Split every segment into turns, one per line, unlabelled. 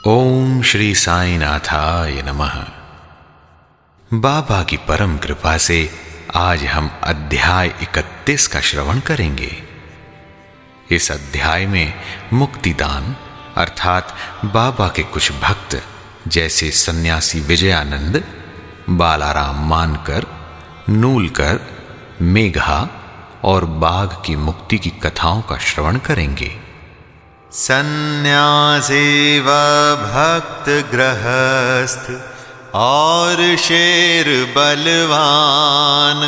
ओम श्री साईनाथाय नमः। बाबा की परम कृपा से आज हम अध्याय 31 का श्रवण करेंगे। इस अध्याय में मुक्तिदान अर्थात बाबा के कुछ भक्त जैसे सन्यासी विजयानंद, बालाराम मानकर, नूलकर, मेघा और बाघ की मुक्ति की कथाओं का श्रवण करेंगे।
सन्यासी व भक्त गृहस्थ और शेर बलवान,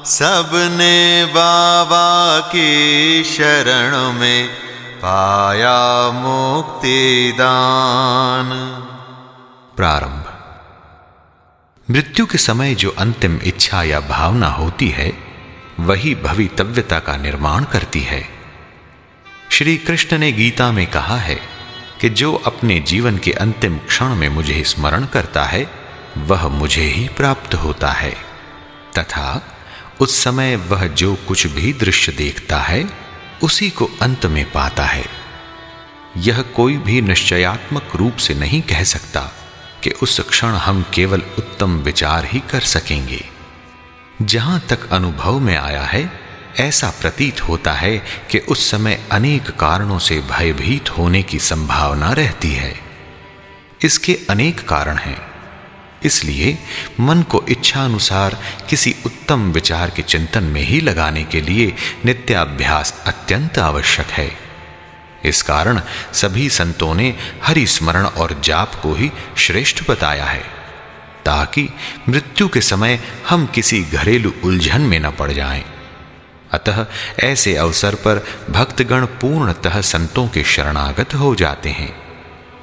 सबने बाबा की शरण में पाया मुक्तिदान।
प्रारंभ। मृत्यु के समय जो अंतिम इच्छा या भावना होती है वही भवितव्यता का निर्माण करती है। श्री कृष्ण ने गीता में कहा है कि जो अपने जीवन के अंतिम क्षण में मुझे स्मरण करता है वह मुझे ही प्राप्त होता है, तथा उस समय वह जो कुछ भी दृश्य देखता है उसी को अंत में पाता है। यह कोई भी निश्चयात्मक रूप से नहीं कह सकता कि उस क्षण हम केवल उत्तम विचार ही कर सकेंगे। जहां तक अनुभव में आया है ऐसा प्रतीत होता है कि उस समय अनेक कारणों से भयभीत होने की संभावना रहती है। इसके अनेक कारण हैं, इसलिए मन को इच्छा अनुसार किसी उत्तम विचार के चिंतन में ही लगाने के लिए नित्याभ्यास अत्यंत आवश्यक है। इस कारण सभी संतों ने हरि स्मरण और जाप को ही श्रेष्ठ बताया है, ताकि मृत्यु के समय हम किसी घरेलू उलझन में न पड़ जाएं। अतः ऐसे अवसर पर भक्तगण पूर्णतः संतों के शरणागत हो जाते हैं,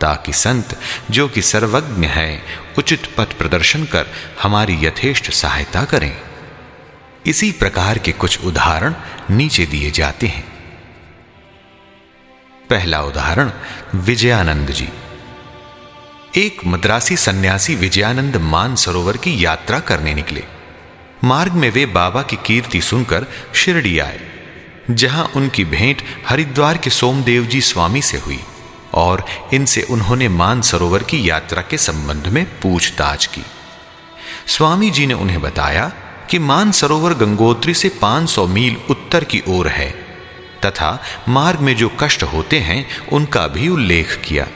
ताकि संत जो कि सर्वज्ञ है उचित पथ प्रदर्शन कर हमारी यथेष्ट सहायता करें। इसी प्रकार के कुछ उदाहरण नीचे दिए जाते हैं। पहला उदाहरण विजयानंद जी। एक मद्रासी सन्यासी विजयानंद मानसरोवर की यात्रा करने निकले। मार्ग में वे बाबा की कीर्ति सुनकर शिरडी आए, जहां उनकी भेंट हरिद्वार के सोमदेव जी स्वामी से हुई और इनसे उन्होंने मानसरोवर की यात्रा के संबंध में पूछताछ की। स्वामी जी ने उन्हें बताया कि मानसरोवर गंगोत्री से 500 मील उत्तर की ओर है तथा मार्ग में जो कष्ट होते हैं उनका भी उल्लेख किया,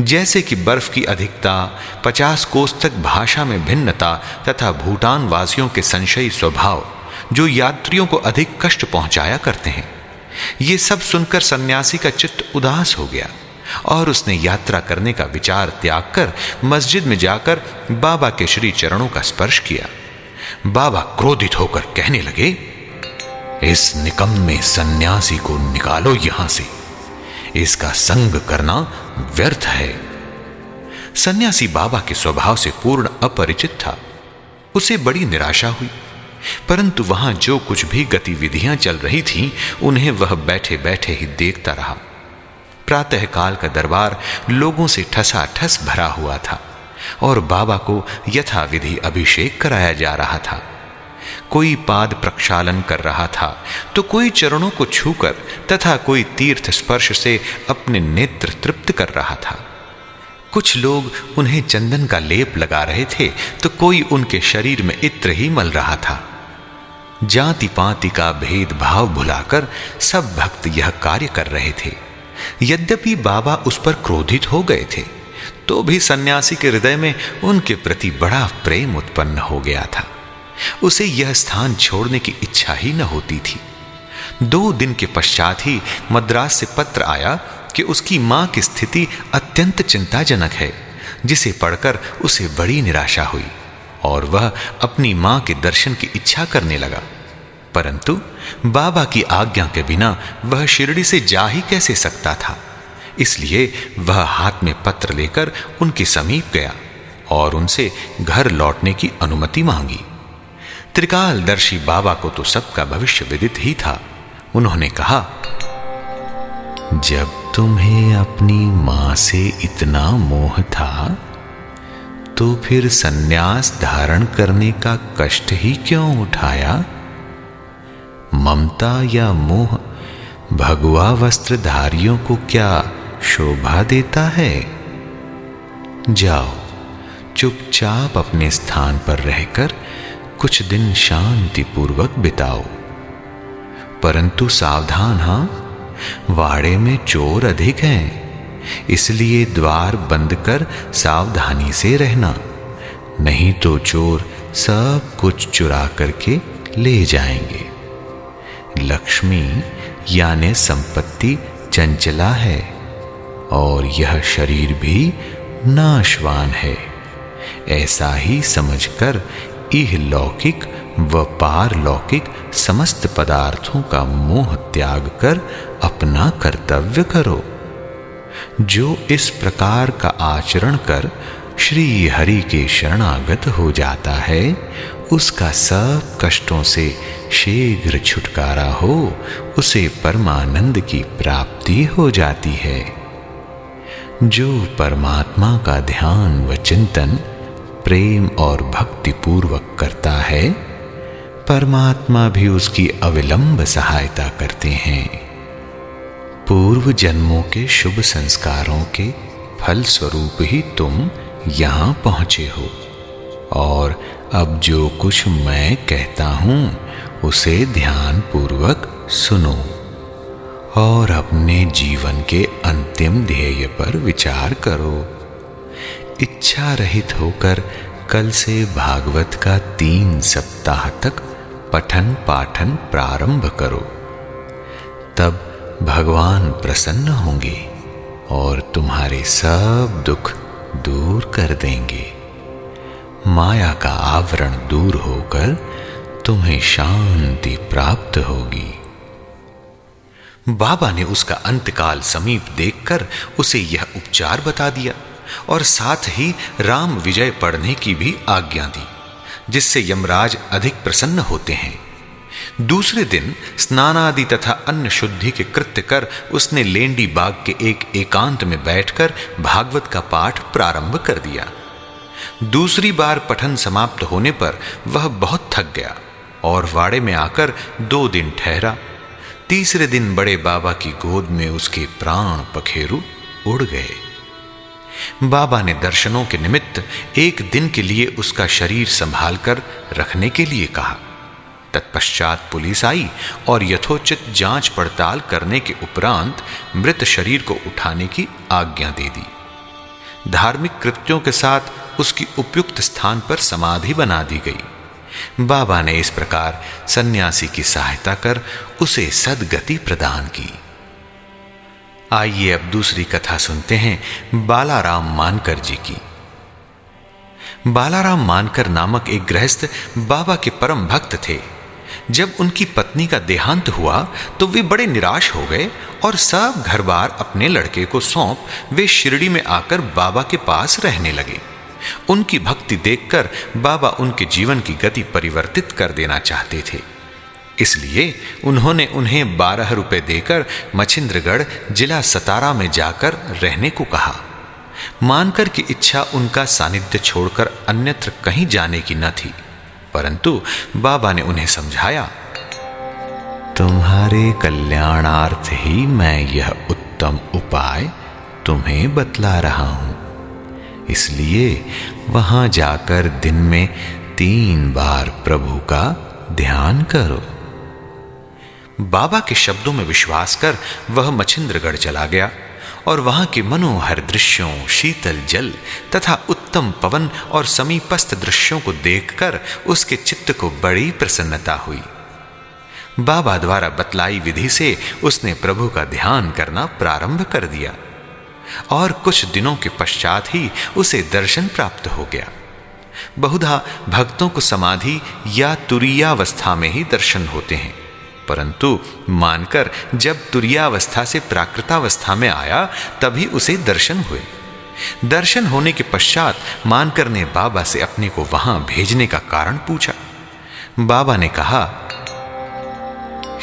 जैसे कि बर्फ की अधिकता, 50 कोस तक भाषा में भिन्नता तथा भूटान वासियों के संशयी स्वभाव जो यात्रियों को अधिक कष्ट पहुंचाया करते हैं। ये सब सुनकर सन्यासी का चित्त उदास हो गया और उसने यात्रा करने का विचार त्याग कर मस्जिद में जाकर बाबा के श्री चरणों का स्पर्श किया। बाबा क्रोधित होकर कहने लगे, इस निकम्मे सन्यासी को निकालो यहां से, इसका संग करना व्यर्थ है। सन्यासी बाबा के स्वभाव से पूर्ण अपरिचित था। उसे बड़ी निराशा हुई, परंतु वहां जो कुछ भी गतिविधियां चल रही थीं उन्हें वह बैठे बैठे ही देखता रहा। प्रातःकाल का दरबार लोगों से ठसाठस भरा हुआ था और बाबा को यथाविधि अभिषेक कराया जा रहा था। कोई पाद प्रक्षालन कर रहा था तो कोई चरणों को छूकर तथा कोई तीर्थ स्पर्श से अपने नेत्र तृप्त कर रहा था। कुछ लोग उन्हें चंदन का लेप लगा रहे थे तो कोई उनके शरीर में इत्र ही मल रहा था। जाति पाति का भेदभाव भुलाकर सब भक्त यह कार्य कर रहे थे। यद्यपि बाबा उस पर क्रोधित हो गए थे तो भी सन्यासी के हृदय में उनके प्रति बड़ा प्रेम उत्पन्न हो गया था। उसे यह स्थान छोड़ने की इच्छा ही न होती थी। 2 दिन के पश्चात ही मद्रास से पत्र आया कि उसकी मां की स्थिति अत्यंत चिंताजनक है, जिसे पढ़कर उसे बड़ी निराशा हुई और वह अपनी मां के दर्शन की इच्छा करने लगा। परंतु बाबा की आज्ञा के बिना वह शिरडी से जा ही कैसे सकता था। इसलिए वह हाथ में पत्र लेकर उनके समीप गया और उनसे घर लौटने की अनुमति मांगी। त्रिकालदर्शी बाबा को तो सबका भविष्य विदित ही था। उन्होंने कहा, जब तुम्हें अपनी मां से इतना मोह था तो फिर सन्यास धारण करने का कष्ट ही क्यों उठाया? ममता या मोह भगवा वस्त्रधारियों को क्या शोभा देता है? जाओ, चुपचाप अपने स्थान पर रहकर कुछ दिन शांति पूर्वक बिताओ। परंतु सावधान, हां, वाड़े में चोर अधिक हैं, इसलिए द्वार बंद कर सावधानी से रहना, नहीं तो चोर सब कुछ चुरा करके ले जाएंगे। लक्ष्मी यानी संपत्ति चंचला है और यह शरीर भी नाशवान है। ऐसा ही समझकर इहलौकिक व पारलौकिक समस्त पदार्थों का मोह त्याग कर अपना कर्तव्य करो। जो इस प्रकार का आचरण कर श्री हरि के शरणागत हो जाता है, उसका सब कष्टों से शीघ्र छुटकारा हो, उसे परमानंद की प्राप्ति हो जाती है। जो परमात्मा का ध्यान व चिंतन प्रेम और भक्ति पूर्वक करता है, परमात्मा भी उसकी अविलंब सहायता करते हैं। पूर्व जन्मों के शुभ संस्कारों के फल स्वरूप ही तुम यहां पहुंचे हो, और अब जो कुछ मैं कहता हूं उसे ध्यान पूर्वक सुनो और अपने जीवन के अंतिम ध्येय पर विचार करो। इच्छा रहित होकर कल से भागवत का 3 सप्ताह तक पठन पाठन प्रारंभ करो। तब भगवान प्रसन्न होंगे और तुम्हारे सब दुख दूर कर देंगे। माया का आवरण दूर होकर तुम्हें शांति प्राप्त होगी। बाबा ने उसका अंतकाल समीप देखकर उसे यह उपचार बता दिया और साथ ही राम विजय पढ़ने की भी आज्ञा दी, जिससे यमराज अधिक प्रसन्न होते हैं। दूसरे दिन स्नानादि तथा अन्न शुद्धि के कृत्य कर उसने लेंडी बाग के एक एकांत में बैठकर भागवत का पाठ प्रारंभ कर दिया। दूसरी बार पठन समाप्त होने पर वह बहुत थक गया और वाड़े में आकर 2 दिन ठहरा। तीसरे दिन बड़े बाबा की गोद में उसके प्राण पखेरु उड़ गए। बाबा ने दर्शनों के निमित्त एक दिन के लिए उसका शरीर संभाल कर रखने के लिए कहा। तत्पश्चात पुलिस आई और यथोचित जांच पड़ताल करने के उपरांत मृत शरीर को उठाने की आज्ञा दे दी। धार्मिक कृत्यों के साथ उसकी उपयुक्त स्थान पर समाधि बना दी गई। बाबा ने इस प्रकार सन्यासी की सहायता कर उसे सद्गति प्रदान की। आइए अब दूसरी कथा सुनते हैं बालाराम मानकर जी की। बालाराम मानकर नामक एक गृहस्थ बाबा के परम भक्त थे। जब उनकी पत्नी का देहांत हुआ तो वे बड़े निराश हो गए और सब घर बार अपने लड़के को सौंप वे शिरडी में आकर बाबा के पास रहने लगे। उनकी भक्ति देखकर बाबा उनके जीवन की गति परिवर्तित कर देना चाहते थे, इसलिए उन्होंने उन्हें 12 रुपए देकर मछिंद्रगढ़ जिला सतारा में जाकर रहने को कहा। मानकर की इच्छा उनका सानिध्य छोड़कर अन्यत्र कहीं जाने की न थी, परंतु बाबा ने उन्हें समझाया, तुम्हारे कल्याणार्थ ही मैं यह उत्तम उपाय तुम्हें बतला रहा हूं, इसलिए वहां जाकर दिन में 3 बार प्रभु का ध्यान करो। बाबा के शब्दों में विश्वास कर वह मछिंद्रगढ़ चला गया और वहां के मनोहर दृश्यों, शीतल जल तथा उत्तम पवन और समीपस्थ दृश्यों को देखकर उसके चित्त को बड़ी प्रसन्नता हुई। बाबा द्वारा बतलाई विधि से उसने प्रभु का ध्यान करना प्रारंभ कर दिया और कुछ दिनों के पश्चात ही उसे दर्शन प्राप्त हो गया। बहुधा भक्तों को समाधि या तुरीयावस्था में ही दर्शन होते हैं, परंतु मानकर जब तुरीयावस्था से प्राकृतावस्था में आया तभी उसे दर्शन हुए। दर्शन होने के पश्चात मानकर ने बाबा से अपने को वहां भेजने का कारण पूछा। बाबा ने कहा,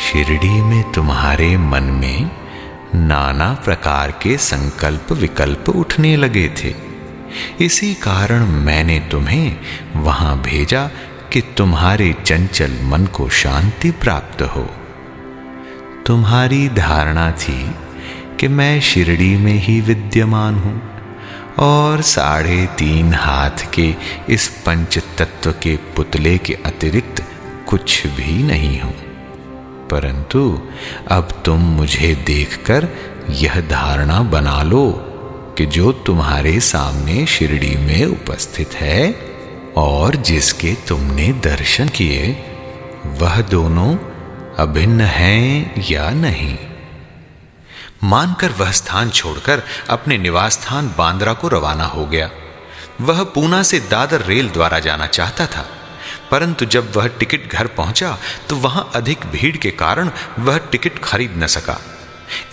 शिरडी में तुम्हारे मन में नाना प्रकार के संकल्प विकल्प उठने लगे थे, इसी कारण मैंने तुम्हें वहां भेजा कि तुम्हारे चंचल मन को शांति प्राप्त हो। तुम्हारी धारणा थी कि मैं शिरडी में ही विद्यमान हूं और 3.5 हाथ के इस पंच तत्व के पुतले के अतिरिक्त कुछ भी नहीं हूं। परंतु अब तुम मुझे देखकर यह धारणा बना लो कि जो तुम्हारे सामने शिरडी में उपस्थित है और जिसके तुमने दर्शन किए, वह दोनों अभिन्न हैं या नहीं। मानकर वह स्थान छोड़कर अपने निवास स्थान बांद्रा को रवाना हो गया। वह पूना से दादर रेल द्वारा जाना चाहता था, परंतु जब वह टिकट घर पहुंचा तो वहां अधिक भीड़ के कारण वह टिकट खरीद न सका।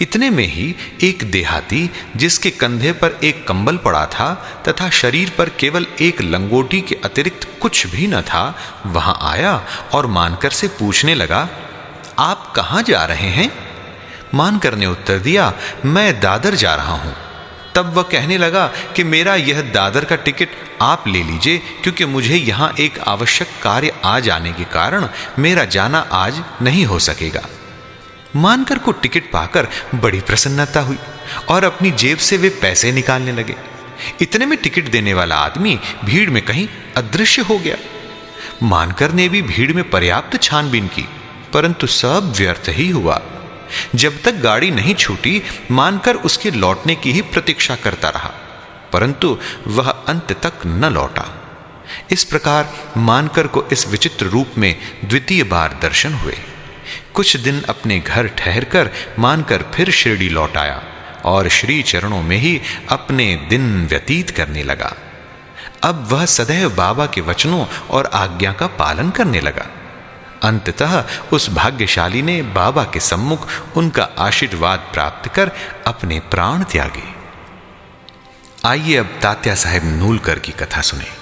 इतने में ही एक देहाती, जिसके कंधे पर एक कंबल पड़ा था तथा शरीर पर केवल एक लंगोटी के अतिरिक्त कुछ भी न था, वहां आया और मानकर से पूछने लगा, आप कहां जा रहे हैं? मानकर ने उत्तर दिया, मैं दादर जा रहा हूं। तब वह कहने लगा कि मेरा यह दादर का टिकट आप ले लीजिए, क्योंकि मुझे यहां एक आवश्यक कार्य आ जाने के कारण मेरा जाना आज नहीं हो सकेगा। मानकर को टिकट पाकर बड़ी प्रसन्नता हुई और अपनी जेब से वे पैसे निकालने लगे। इतने में टिकट देने वाला आदमी भीड़ में कहीं अदृश्य हो गया। मानकर ने भी भीड़ में पर्याप्त छानबीन की, परंतु सब व्यर्थ ही हुआ। जब तक गाड़ी नहीं छूटी, मानकर उसके लौटने की ही प्रतीक्षा करता रहा, परंतु वह अंत तक न लौटा। इस प्रकार मानकर को इस विचित्र रूप में द्वितीय बार दर्शन हुए। कुछ दिन अपने घर ठहरकर मानकर फिर शिरडी लौट आया और श्री चरणों में ही अपने दिन व्यतीत करने लगा। अब वह सदैव बाबा के वचनों और आज्ञा का पालन करने लगा। अंततः उस भाग्यशाली ने बाबा के सम्मुख उनका आशीर्वाद प्राप्त कर अपने प्राण त्यागे। आइए अब तात्या साहेब नूलकर की कथा सुने।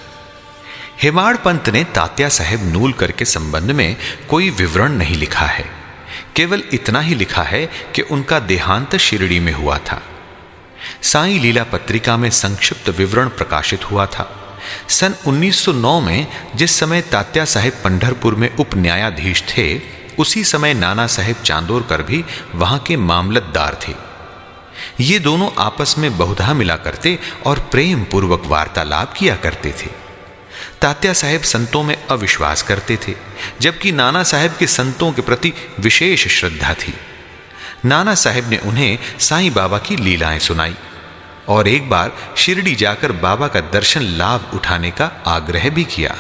हेमाड़ पंत ने तात्या साहेब नूलकर के संबंध में कोई विवरण नहीं लिखा है। केवल इतना ही लिखा है कि उनका देहांत शिरडी में हुआ था। साईं लीला पत्रिका में संक्षिप्त विवरण प्रकाशित हुआ था। सन 1909 में जिस समय तात्या साहेब पंढरपुर में उप न्यायाधीश थे, उसी समय नाना साहेब चांदोरकर भी वहां के मामलतदार थे। ये दोनों आपस में बहुधा मिला करते और प्रेम पूर्वक वार्तालाप किया करते थे। तात्या साहेब संतों में अविश्वास करते थे, जबकि नाना साहेब के संतों के प्रति विशेष श्रद्धा थी। नाना साहेब ने उन्हें साईं बाबा की लीलाएं सुनाई और एक बार शिरडी जाकर बाबा का दर्शन लाभ उठाने का आग्रह भी किया।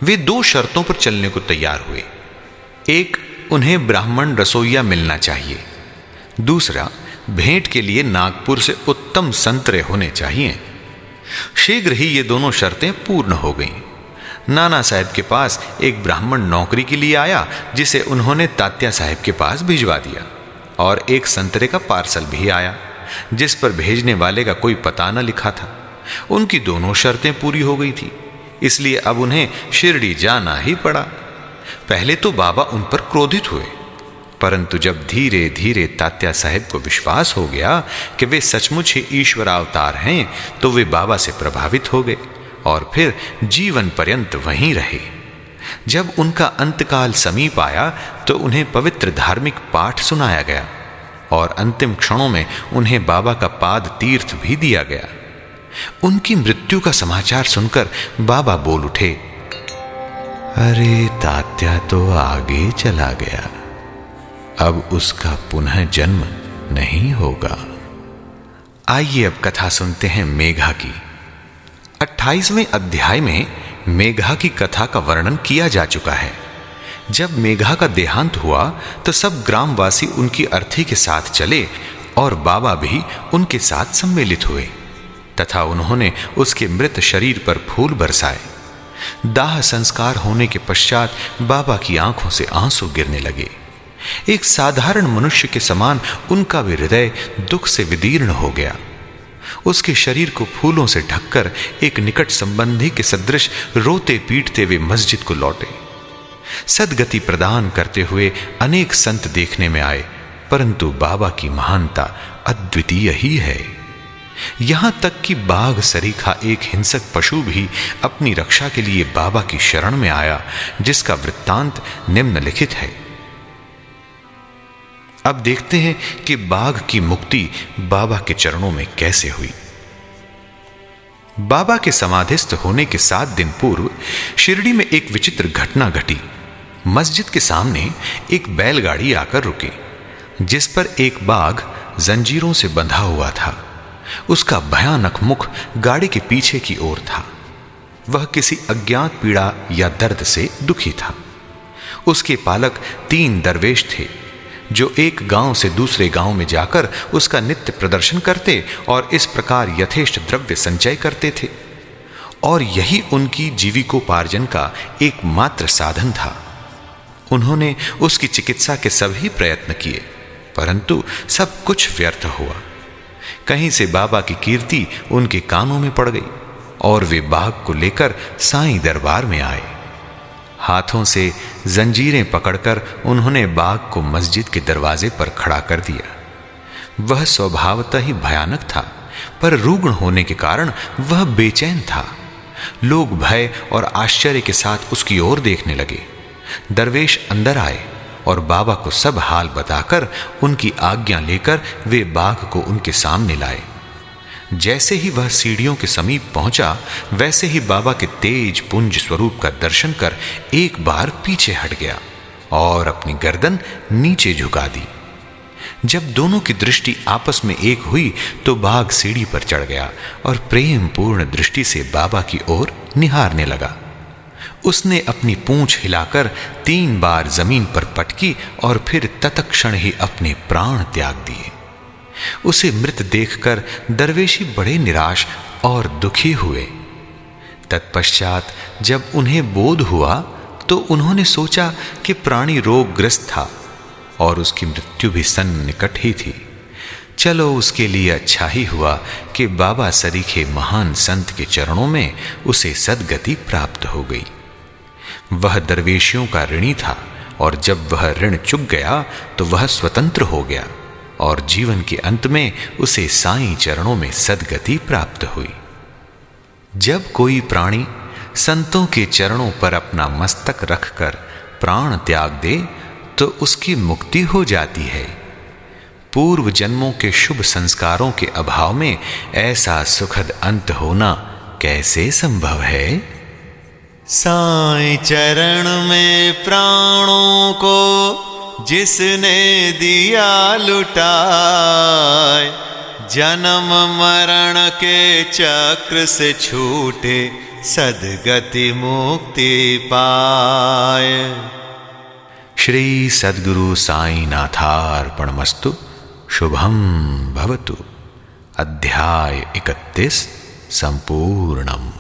वे 2 शर्तों पर चलने को तैयार हुए। एक, उन्हें ब्राह्मण रसोइया मिलना चाहिए। दूसरा, भेंट के लिए नागपुर से उत्तम संतरे होने चाहिए। शीघ्र ही ये दोनों शर्तें पूर्ण हो गईं। नाना साहेब के पास एक ब्राह्मण नौकरी के लिए आया, जिसे उन्होंने तात्या साहेब के पास भिजवा दिया, और एक संतरे का पार्सल भी आया, जिस पर भेजने वाले का कोई पता न लिखा था। उनकी दोनों शर्तें पूरी हो गई थी, इसलिए अब उन्हें शिरडी जाना ही पड़ा। पहले तो बाबा उन पर क्रोधित हुए, परंतु जब धीरे धीरे तात्या साहेब को विश्वास हो गया कि वे सचमुच ही ईश्वरावतार हैं, तो वे बाबा से प्रभावित हो गए और फिर जीवन पर्यंत वहीं रहे। जब उनका अंतकाल समीप आया तो उन्हें पवित्र धार्मिक पाठ सुनाया गया और अंतिम क्षणों में उन्हें बाबा का पाद तीर्थ भी दिया गया। उनकी मृत्यु का समाचार सुनकर बाबा बोल उठे, अरे तात्या तो आगे चला गया, अब उसका पुनः जन्म नहीं होगा। आइए अब कथा सुनते हैं मेघा की। 28वें अध्याय में मेघा की कथा का वर्णन किया जा चुका है। जब मेघा का देहांत हुआ तो सब ग्रामवासी उनकी अर्थी के साथ चले और बाबा भी उनके साथ सम्मिलित हुए तथा उन्होंने उसके मृत शरीर पर फूल बरसाए। दाह संस्कार होने के पश्चात बाबा की आंखों से आंसू गिरने लगे। एक साधारण मनुष्य के समान उनका भी हृदय दुख से विदीर्ण हो गया। उसके शरीर को फूलों से ढककर एक निकट संबंधी के सदृश रोते पीटते वे मस्जिद को लौटे। सद्गति प्रदान करते हुए अनेक संत देखने में आए, परंतु बाबा की महानता अद्वितीय ही है। यहां तक कि बाघ सरीखा एक हिंसक पशु भी अपनी रक्षा के लिए बाबा की शरण में आया, जिसका वृत्तांत निम्नलिखित है। अब देखते हैं कि बाघ की मुक्ति बाबा के चरणों में कैसे हुई। बाबा के समाधिस्थ होने के 7 दिन पूर्व शिरडी में एक विचित्र घटना घटी। मस्जिद के सामने एक बैलगाड़ी आकर रुकी, जिस पर एक बाघ जंजीरों से बंधा हुआ था। उसका भयानक मुख गाड़ी के पीछे की ओर था। वह किसी अज्ञात पीड़ा या दर्द से दुखी था। उसके पालक 3 दरवेश थे, जो एक गांव से दूसरे गांव में जाकर उसका नित्य प्रदर्शन करते और इस प्रकार यथेष्ट द्रव्य संचय करते थे, और यही उनकी जीविकोपार्जन का एकमात्र साधन था। उन्होंने उसकी चिकित्सा के सभी प्रयत्न किए, परंतु सब कुछ व्यर्थ हुआ। कहीं से बाबा की कीर्ति उनके कानों में पड़ गई और वे बाघ को लेकर साईं दरबार में आए। हाथों से जंजीरें पकड़कर उन्होंने बाघ को मस्जिद के दरवाजे पर खड़ा कर दिया। वह स्वभावतः ही भयानक था, पर रुग्ण होने के कारण वह बेचैन था। लोग भय और आश्चर्य के साथ उसकी ओर देखने लगे। दरवेश अंदर आए और बाबा को सब हाल बताकर उनकी आज्ञा लेकर वे बाघ को उनके सामने लाए। जैसे ही वह सीढ़ियों के समीप पहुंचा, वैसे ही बाबा के तेज पुंज स्वरूप का दर्शन कर एक बार पीछे हट गया और अपनी गर्दन नीचे झुका दी। जब दोनों की दृष्टि आपस में एक हुई तो बाघ सीढ़ी पर चढ़ गया और प्रेम पूर्ण दृष्टि से बाबा की ओर निहारने लगा। उसने अपनी पूंछ हिलाकर 3 बार जमीन पर पटकी और फिर तत्क्षण ही अपने प्राण त्याग दिए। उसे मृत देखकर दरवेशी बड़े निराश और दुखी हुए। तत्पश्चात जब उन्हें बोध हुआ तो उन्होंने सोचा कि प्राणी रोगग्रस्त था और उसकी मृत्यु भी सन्निकट ही थी। चलो, उसके लिए अच्छा ही हुआ कि बाबा सरीखे महान संत के चरणों में उसे सद्गति प्राप्त हो गई। वह दरवेशियों का ऋणी था, और जब वह ऋण चुक गया तो वह स्वतंत्र हो गया और जीवन के अंत में उसे साईं चरणों में सद्गति प्राप्त हुई। जब कोई प्राणी संतों के चरणों पर अपना मस्तक रखकर प्राण त्याग दे तो उसकी मुक्ति हो जाती है। पूर्व जन्मों के शुभ संस्कारों के अभाव में ऐसा सुखद अंत होना कैसे संभव है?
साईं चरण में प्राणों को जिसने दिया लुटाए, जन्म मरण के चक्र से छूटे सद्गति मुक्ति पाए।
श्री सद्गुरु साईं नाथार्पणमस्तु। शुभम भवतु। अध्याय 31 संपूर्णम।